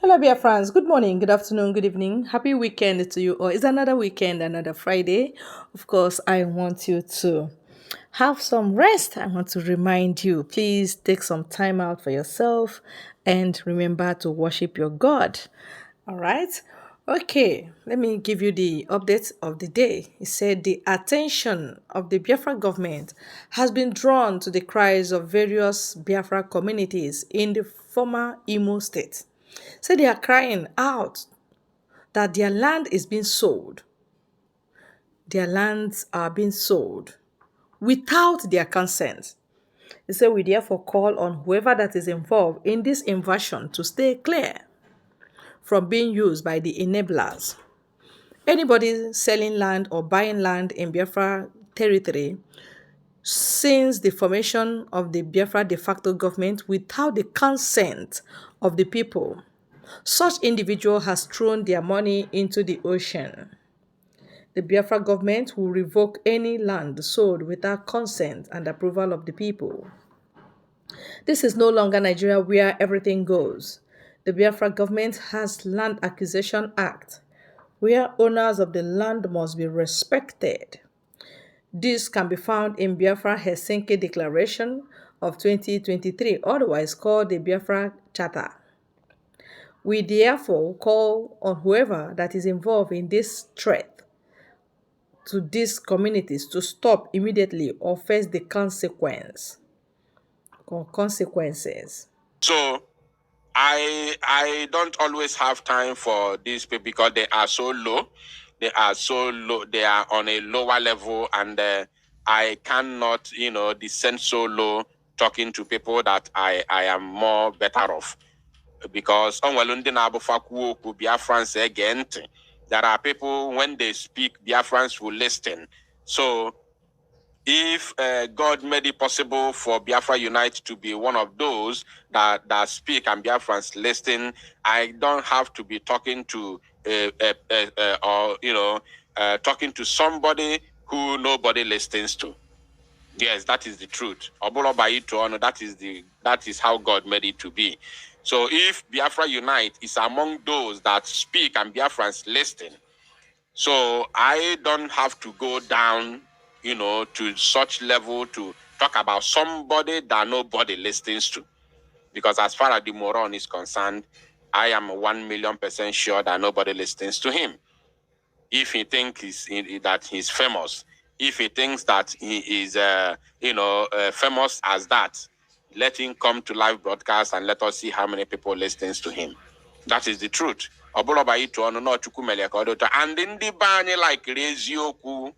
Hello, dear friends. Good morning, good afternoon, good evening. Happy weekend to you all. It's another weekend, another Friday. Of course, I want you to have some rest. I want to remind you, please take some time out for yourself and remember to worship your God. All right. Okay, let me give you the update of the day. It said the attention of the Biafra government has been drawn to the cries of various Biafra communities in the former Imo state. So they are crying out that their land is being sold. Their lands are being sold without their consent. They say we therefore call on whoever that is involved in this invasion to stay clear from being used by the enablers. Anybody selling land or buying land in Biafra territory since the formation of the Biafra de facto government without the consent of the people, such individual has thrown their money into the ocean. The Biafra government will revoke any land sold without consent and approval of the people. This is no longer Nigeria where everything goes. The Biafra government has Land Acquisition Act, where owners of the land must be respected. This can be found in Biafra Helsinki Declaration of 2023, otherwise called the Biafra Charter. We therefore call on whoever that is involved in this threat to these communities to stop immediately or face the consequence or consequences. So I don't always have time for these people because they are so low. They are so low. They are on a lower level, and I cannot, descend so low talking to people that I am more better off because Biafrans again. There are people when they speak, Biafrans will listen. So if God made it possible for Biafra Unite to be one of those that speak and Biafrans listen, I don't have to be talking to talking to somebody who nobody listens to. Yes, that is the truth. That is how God made it to be. So if Biafra Unite is among those that speak and Biafrans listen, so I don't have to go down, to such level to talk about somebody that nobody listens to. Because as far as the moron is concerned, I am 1,000,000% sure that nobody listens to him. If he thinks that he's famous, if he thinks that he is, famous as that, let him come to live broadcast and let us see how many people listens to him. That is the truth. And in the bani like Rezioku,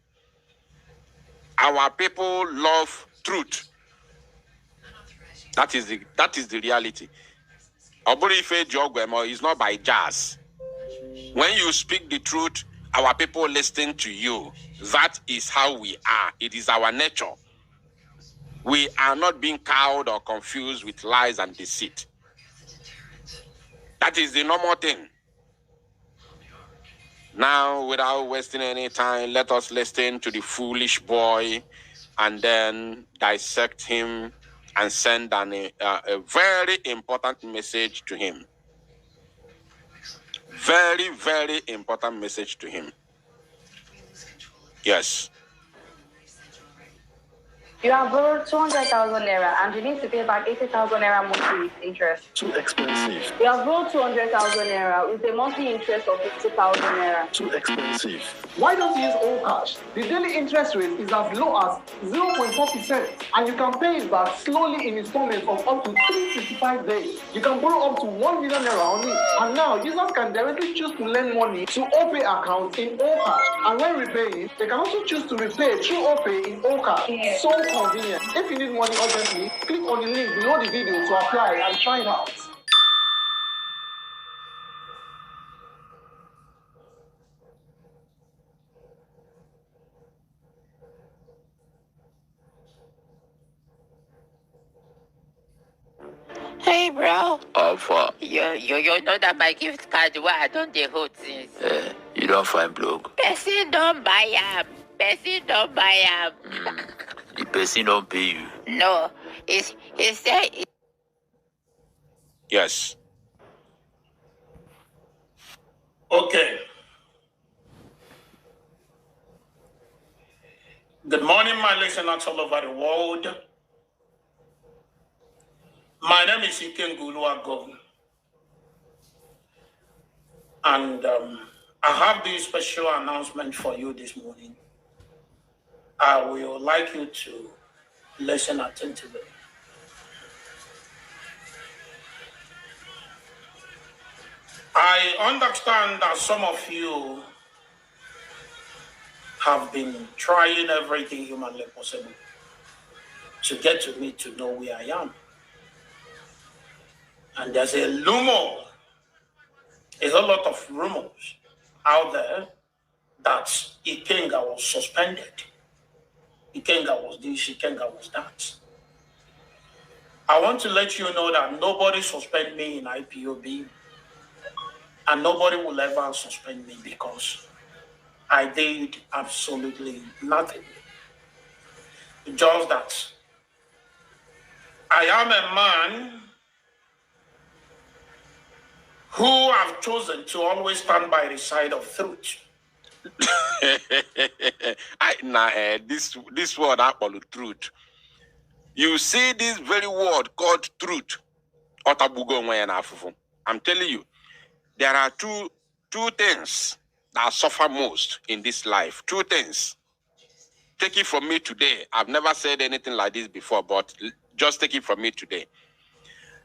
our people love truth. That is the reality. Oburife Jogwemo is not by jazz. When you speak the truth, our people listen to you. That is how we are. It is our nature. We are not being cowed or confused with lies and deceit. That is the normal thing. Now, without wasting any time, let us listen to the foolish boy and then dissect him and send a very important message to him. Very, very important message to him. Yes. You have borrowed 200,000 naira and you need to pay back 80,000 naira monthly with interest. Too expensive. You have borrowed 200,000 naira with a monthly interest of 50,000 naira. Too expensive. Why don't you use all cash? The daily interest rate is as low as 0.4% and you can pay it back slowly in installments of up to 365 days. You can borrow up to 1 million naira only. And now users can directly choose to lend money to OPay accounts in all cash. And when repaying, they can also choose to repay through OPay in all cash. So convenient. If you need money urgently, click on the link below the video to apply and try it out. Hey, bro. Alpha. You know that my gift card where I don't dey hold things. You don't find blog. Person don't buy am. Person don't buy am. The person don't pay you. No, he said. Yes. my listeners all over the world. My name is Ikengulu Governor. And I have this special announcement for you this morning. I would like you to listen attentively. I understand that some of you have been trying everything humanly possible to get to me to know where I am. And there's a rumor, a whole lot of rumors out there that Ikenga was suspended. Ikenga was this, Ikenga was that. I want to let you know that nobody suspend me in IPOB, and nobody will ever suspend me because I did absolutely nothing. Just that I am a man who have chosen to always stand by the side of truth. This word I call truth. You see this very word called truth. I'm telling you, there are two things that suffer most in this life. Two things. Take it from me today. I've never said anything like this before, but just take it from me today.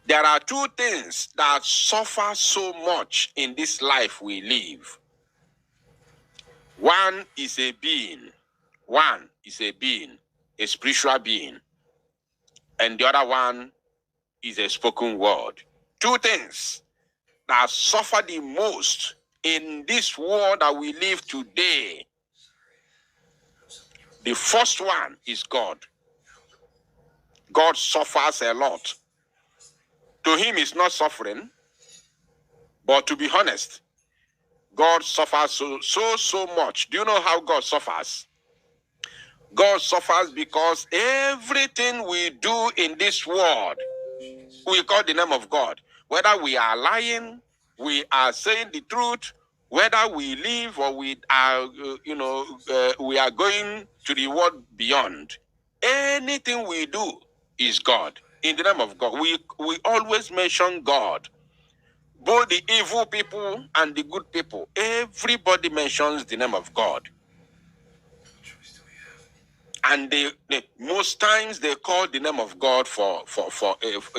There are two things that suffer so much in this life we live. One is a being. One is a being, a spiritual being. And the other one is a spoken word. Two things that suffer the most in this world that we live today. The first one is God. God suffers a lot. To him, it's not suffering, but to be honest, God suffers so much. Do you know how God suffers? God suffers because everything we do in this world, we call the name of God. Whether we are lying, we are saying the truth, whether we live or we are, we are going to the world beyond. Anything we do is God. In the name of God, we always mention God. Both the evil people and the good people, everybody mentions the name of God. And they most times they call the name of God for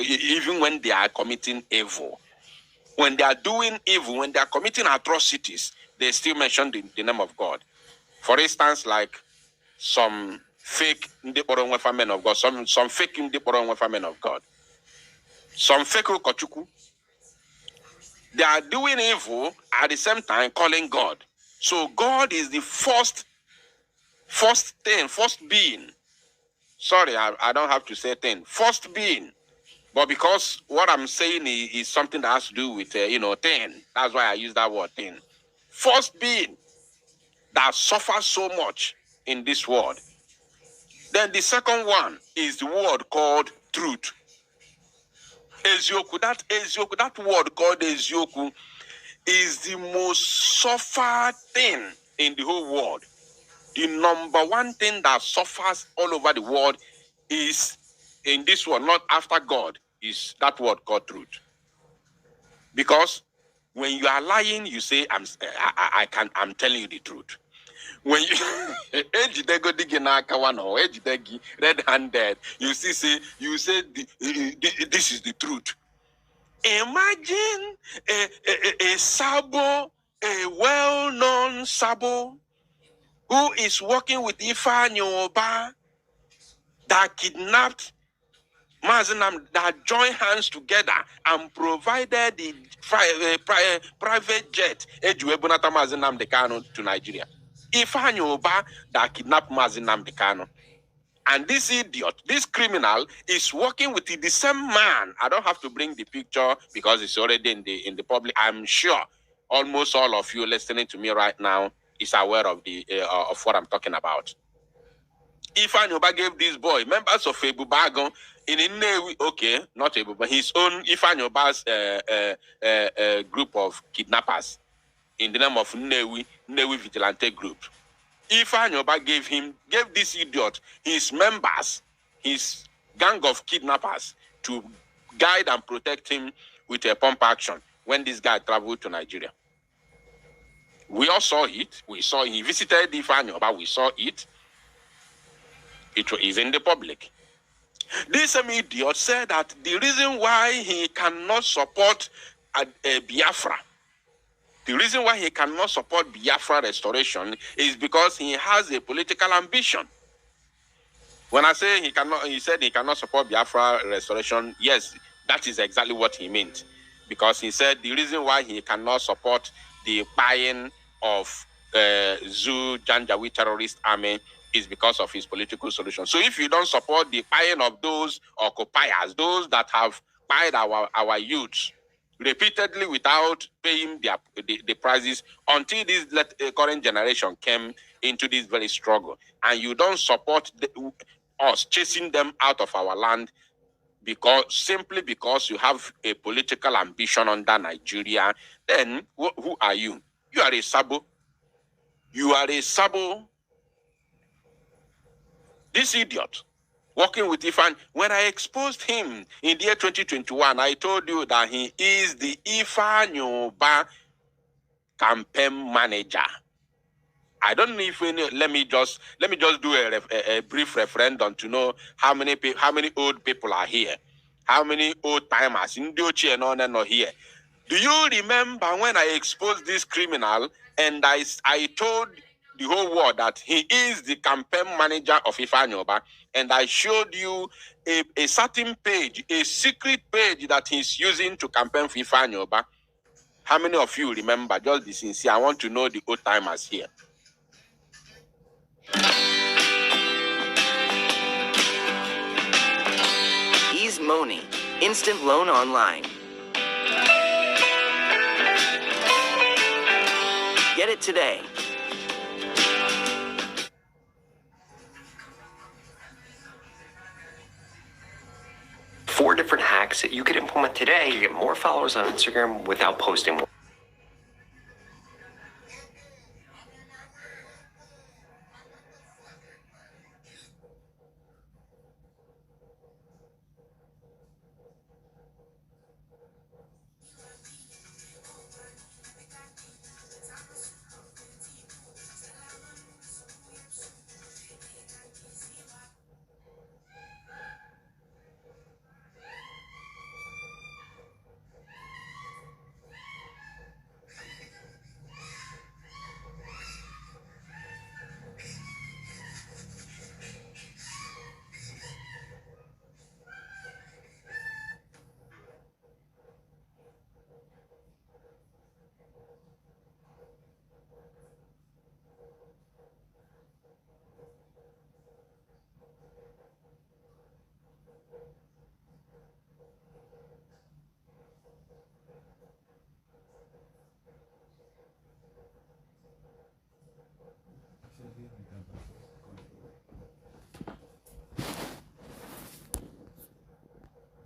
even when they are committing evil. When they are doing evil, when they are committing atrocities, they still mention the name of God. For instance, like some fake Ndiporonwefa men of God, some fake Ndiporonwefa men of God, some fake Okochuku. They are doing evil at the same time calling God. So God is the first being. Sorry, I don't have to say thing. First being. But because what I'm saying is something that has to do with, thing. That's why I use that word, thing. First being that suffers so much in this world. Then the second one is the word called truth. Ezioku, that word called Ezioku is the most suffered thing in the whole world. The number one thing that suffers all over the world is, in this world, not after God, is that word called truth. Because when you are lying, you say, I'm telling you the truth. When you red-handed, you say this is the truth. Imagine a sabo, a well-known sabo, who is working with Ifeanyi Oba, that kidnapped Mazinam, that joined hands together and provided the private jet Ejuebunata Mazinam Dekano to Nigeria. Ifeanyi Oba that kidnapped Mazinam Dekano. And this idiot, this criminal, is working with the same man. I don't have to bring the picture because it's already in the public. I'm sure almost all of you listening to me right now is aware of of what I'm talking about. Ifeanyi Oba gave this boy members of Ebubagon in Nnewi, okay, not Ebubagon, his own Ifeanyi Oba's group of kidnappers in the name of Nnewi Vigilante Group. Ifeanyi Ubah gave this idiot, his members, his gang of kidnappers, to guide and protect him with a pump action when this guy traveled to Nigeria. We all saw it. We saw he visited Ifeanyi Ubah. We saw it. It is in the public. This same idiot said that the reason why he cannot support Biafra, the reason why he cannot support Biafra restoration is because he has a political ambition. When I say he said he cannot support Biafra restoration, yes, that is exactly what he meant. Because he said the reason why he cannot support the buying of Zoo Janjaweed terrorist army is because of his political solution. So if you don't support the buying of those occupiers, those that have buyed our youths repeatedly without paying the prices until this current generation came into this very struggle, and you don't support us chasing them out of our land simply because you have a political ambition under Nigeria, then who are you? You are a sabo. You are a sabo. This idiot working with Ifeanyi. When I exposed him in the year 2021, I told you that he is the Ifeanyi Ubah campaign manager. I don't know if let me just do a brief referendum to know how many old people are here, how many old timers in Dochi and on and on here. Do you remember when I exposed this criminal and I told the whole world that he is the campaign manager of Ifeanyi Ubah, and I showed you a certain page, a secret page that he's using to campaign for Ifeanyi Ubah? How many of you remember? Just be sincere. I want to know the old timers here. Ease Money, instant loan online. Get it today. Four different hacks that you could implement today. You get more followers on Instagram without posting more.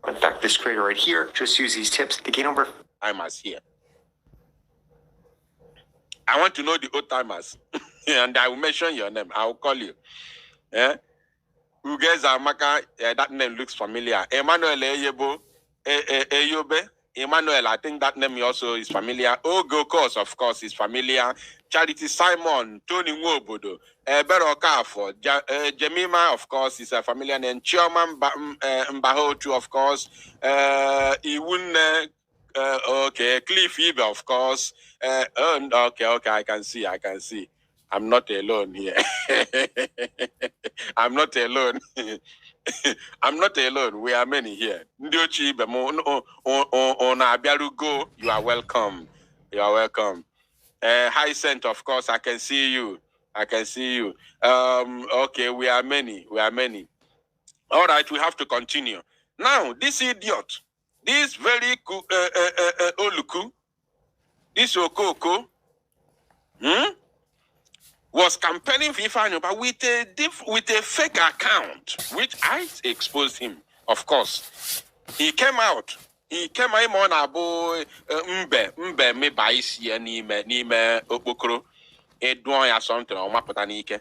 In fact, this creator right here just use these tips to gain over. Timers here. I want to know the old timers, and I will mention your name. I will call you. Yeah. Ugeza Amaka, that name looks familiar. Emmanuel Eyebo, Eyobe. Emmanuel, I think that name also is familiar. Ogo, of course, is familiar. Charity Simon, Tony Nwobodo, Bero Kafo, Jemima, of course, is a familiar name. Chioma Mbahotu, of course. Iwune, okay. Cliff Ebe, of course. Okay, I can see. I'm not alone here. I'm not alone. I'm not alone. We are many here. Ndiochi Bemo on Abiarugo, you are welcome. You are welcome. High Scent, of course, I can see you. Okay, we are many. All right, we have to continue. Now, this idiot, this very Oluku, this Okoko, was campaigning for Ifeanyi Ubah with a fake account, which I exposed him, of course. He came out on Abo Mbe me baisi n'ime Okpokoro. Edon ya something or mapụta n'ike.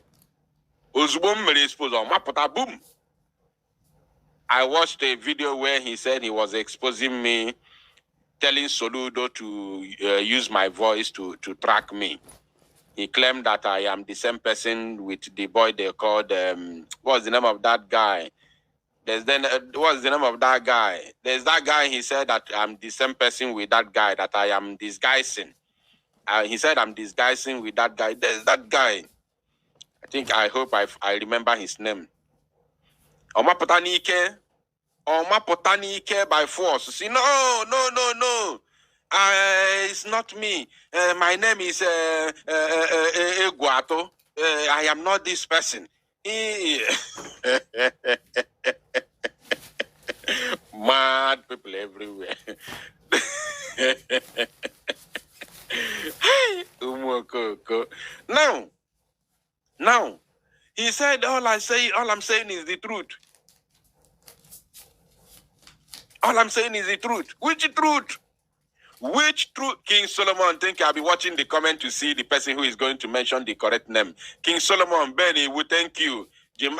Ozugbo m mere expose or mapụta boom. I watched a video where he said he was exposing me, telling Soludo to use my voice to track me. He claimed that I am the same person with the boy they called, what's the name of that guy? What's the name of that guy? There's that guy, he said that I'm the same person with that guy, that I am disguising. He said I'm disguising with that guy. There's that guy. I hope I remember his name. Omapotanike by force. See, no. It's not me. My name is Eguato. I am not this person. Mad people everywhere. Now, he said, all I'm saying is the truth. All I'm saying is the truth. Which truth? Which truth? King Solomon, think I'll be watching the comment to see the person who is going to mention the correct name. King Solomon, Benny, we thank you. Jim,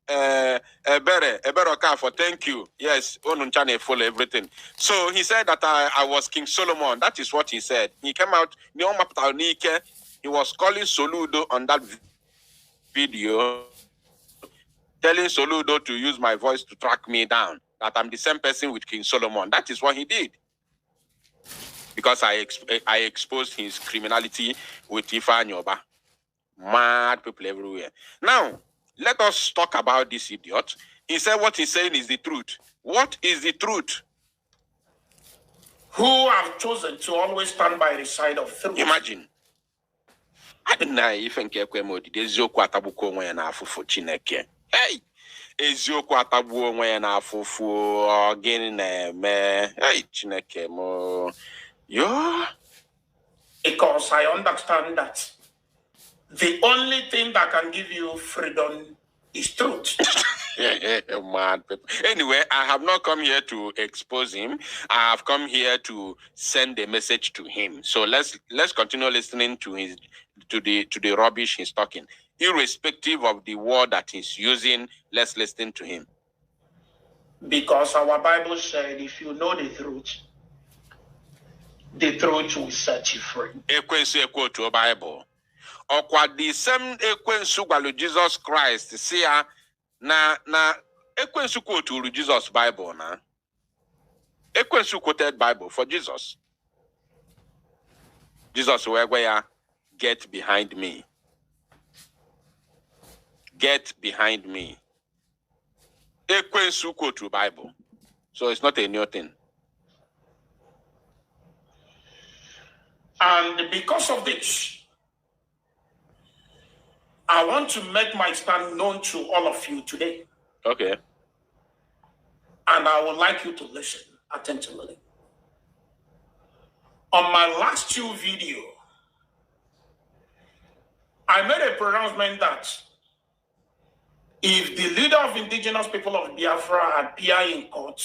Ebere Okafor, thank you. Yes, Onunchane follow everything. So he said that I was King Solomon. That is what he said. He came out, he was calling Soludo on that video, telling Soludo to use my voice to track me down, that I'm the same person with King Solomon. That is what he did. Because I exposed his criminality with Ifa Nyoba. Mad people everywhere. Now, let us talk about this idiot. He said what he's saying is the truth. What is the truth? Who have chosen to always stand by the side of truth. Imagine. I didn't know if I eziokwu atabuko onwe ya n'afụfụ Chineke. Hey! Eziokwu atagbuo onwe ya n'afụfụ gịnị na-eme? Hey, Chineke mo. Yo. Because I understand that the only thing that can give you freedom is truth. Mad people. Anyway, I have not come here to expose him. I have come here to send a message to him. So let's continue listening to the rubbish he's talking. Irrespective of the word that he's using, let's listen to him. Because our Bible said, if you know the truth will set you free. Ekwensu ekwo to Bible. Okwa the same ekwensu gwalu Jesus Christ see ya na ekwensu quote to Jesus Bible na. Ekwensu quoted Bible for Jesus. Jesus where get behind me. Get behind me. Ekwensu quote to Bible. So it's not a new thing. And because of this, I want to make my stand known to all of you today. Okay. And I would like you to listen attentively. On my last two videos, I made a pronouncement that if the leader of indigenous people of Biafra appear in court,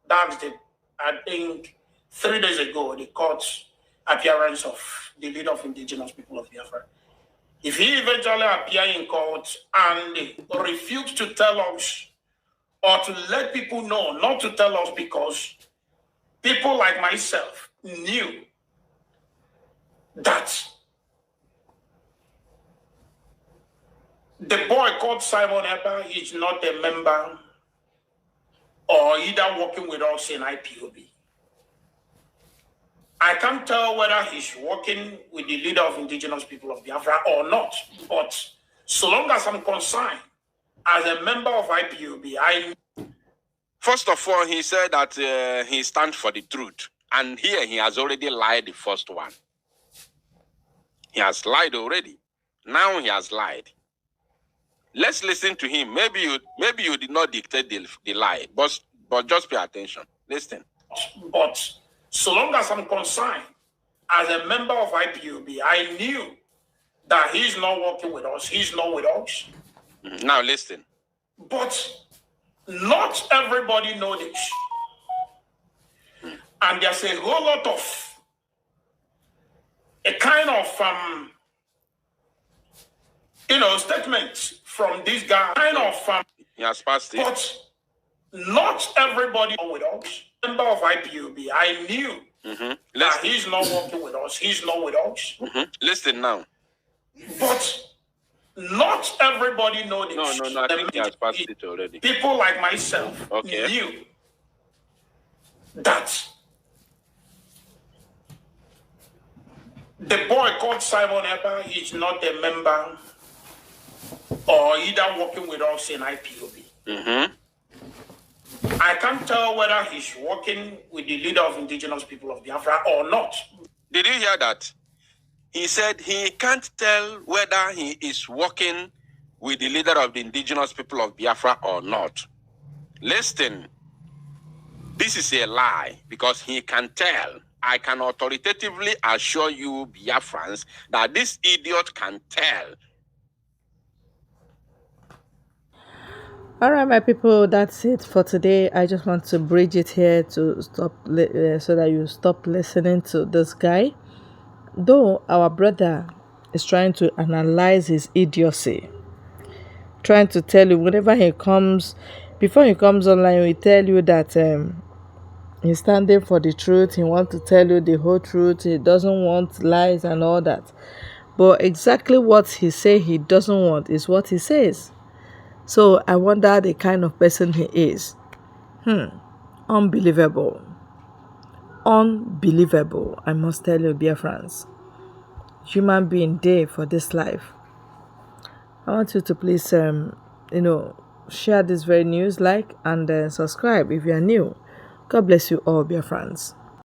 that's I think 3 days ago, the court appearance of the leader of indigenous people of Biafra. If he eventually appear in court and refuse to tell us or to let people know, not to tell us because people like myself knew that the boy called Simon Eber is not a member or either working with us in IPOB. I can't tell whether he's working with the leader of indigenous people of Biafra or not. But so long as I'm concerned, as a member of IPOB, First of all, he said that he stands for the truth. And here he has already lied the first one. He has lied already. Now he has lied. Let's listen to him. Maybe you did not dictate the lie, but just pay attention. Listen. But so long as I'm concerned, as a member of IPOB, I knew that he's not working with us. He's not with us. Now listen. But not everybody knows this. And there's a whole lot of a kind of statements from this guy. Kind of He has passed it. But not everybody with us. Member of IPOB, I knew that he's not working with us. He's not with us. Listen now. But not everybody know this. No. I think he has passed it already. People like myself knew that the boy called Simon Eber is not a member or either working with us in IPOB. I can't tell whether he's working with the leader of indigenous people of Biafra or not. Did you hear that? He said he can't tell whether he is working with the leader of the indigenous people of Biafra or not. Listen, this is a lie because he can tell. I can authoritatively assure you, Biafrans, that this idiot can tell. All right, my people, that's it for today. I just want to bridge it here to stop so that you stop listening to this guy. Though our brother is trying to analyze his idiocy, trying to tell you whenever he comes, before he comes online, we tell you that he's standing for the truth. He wants to tell you the whole truth. He doesn't want lies and all that. But exactly what he say he doesn't want is what he says. So I wonder the kind of person he is. Unbelievable. Unbelievable. I must tell you, dear friends. Human being day for this life. I want you to please, share this very news, like, and subscribe if you are new. God bless you all, dear friends.